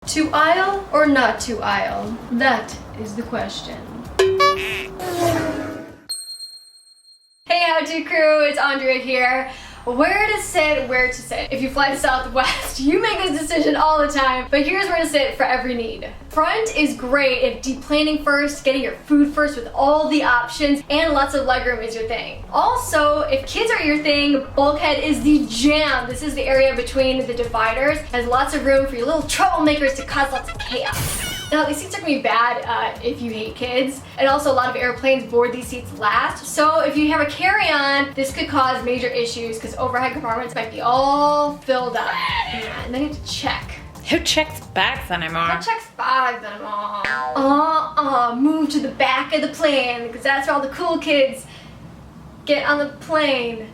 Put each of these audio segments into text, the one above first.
To aisle or not to aisle? That is the question. Hey, how to crew, it's Andrea here. Where to sit, where to sit. If you fly to Southwest, you make this decision all the time, but here's where to sit for every need. Front is great if deplaning first, getting your food first with all the options, and lots of legroom is your thing. Also, if kids are your thing, Bulkhead is the jam. This is the area between the dividers. It has lots of room for your little troublemakers to cause lots of chaos. Now, these seats are gonna be bad if you hate kids, and also a lot of airplanes board these seats last. So if you have a carry-on, this could cause major issues because overhead compartments might be all filled up. And then you have to check. Who checks bags anymore? Who checks bags anymore? Move to the back of the plane because that's where all the cool kids get on the plane.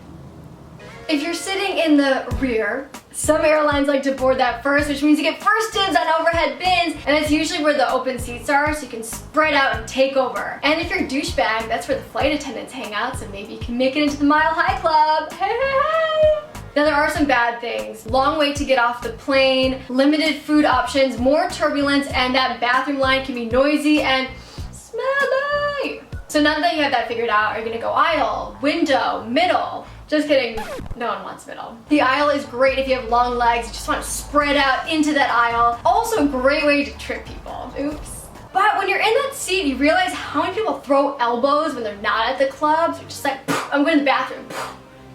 If you're sitting in the rear, some airlines like to board that first, which means you get first dibs on overhead bins, and it's usually where the open seats are, so you can spread out and take over. And if you're a douchebag, that's where the flight attendants hang out, so maybe you can make it into the Mile High Club. Hey, hey, hey! Now there are some bad things. Long wait to get off the plane, limited food options, more turbulence, and that bathroom line can be noisy and smelly. So now that you have that figured out, are you gonna go aisle, window, middle? Just kidding, no one wants middle. The aisle is great if you have long legs, you just want to spread out into that aisle. Also a great way to trick people. Oops. But when you're in that seat, you realize how many people throw elbows when they're not at the clubs. You're just like, I'm going to the bathroom.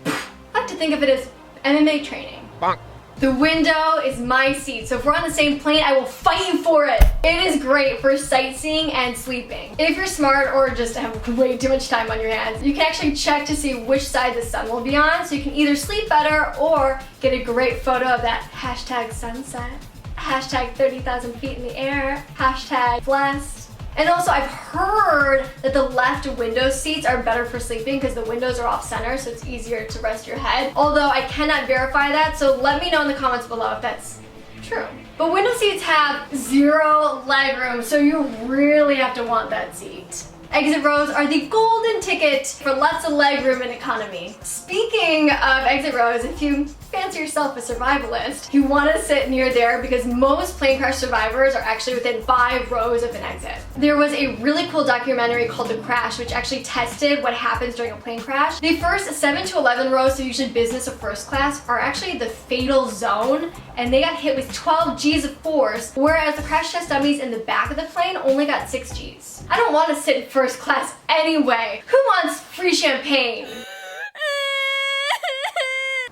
I like to think of it as MMA training. Bonk. The window is my seat, so if we're on the same plane, I will fight you for it. It is great for sightseeing and sleeping. If you're smart or just have way too much time on your hands, you can actually check to see which side the sun will be on, so you can either sleep better or get a great photo of that hashtag sunset, hashtag 30,000 feet in the air, hashtag blessed. And also I've heard that the left window seats are better for sleeping because the windows are off center, so it's easier to rest your head. Although I cannot verify that, so let me know in the comments below if that's true. But window seats have zero legroom, so you really have to want that seat. Exit rows are the golden ticket for lots of legroom and economy. Speaking of exit rows, if you fancy yourself a survivalist, you want to sit near there because most plane crash survivors are actually within 5 rows of an exit. There was a really cool documentary called The Crash, which actually tested what happens during a plane crash. The first 7 to 11 rows, so usually business or first class, are actually the fatal zone, and they got hit with 12 G's of force, whereas the crash test dummies in the back of the plane only got 6 G's. I don't want to sit in first class anyway. Who wants free champagne?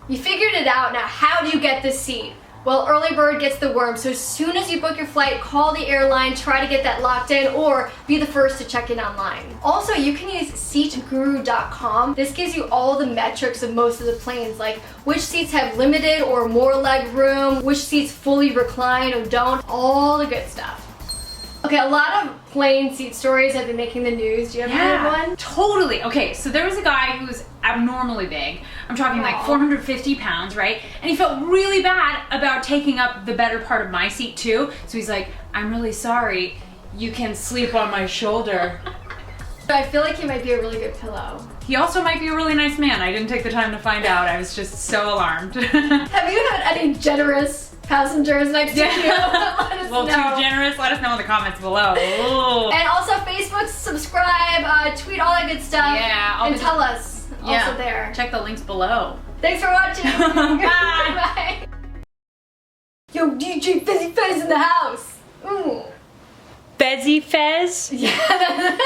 You figured it out, now how do you get this seat? Well, early bird gets the worm, so as soon as you book your flight, call the airline, try to get that locked in, or be the first to check in online. Also, you can use seatguru.com. This gives you all the metrics of most of the planes, like which seats have limited or more leg room, which seats fully recline or don't, all the good stuff. Okay, a lot of plane seat stories have been making the news. Do you have one? Totally. Okay, so there was a guy who was abnormally big. I'm talking like 450 pounds, right? And he felt really bad about taking up the better part of my seat too. So he's like, I'm really sorry. You can sleep on my shoulder. I feel like he might be a really good pillow. He also might be a really nice man. I didn't take the time to find out. I was just so alarmed. Have you had any generous passengers next to you? Let us know. Too generous? Let us know in the comments below. Ooh. And also Facebook, subscribe, tweet, all that good stuff. Yeah. And tell us also there. Check the links below. Thanks for watching. Bye. Bye. Yo, DJ Fezzy Fez in the house. Ooh. Fezzy Fez? Yeah.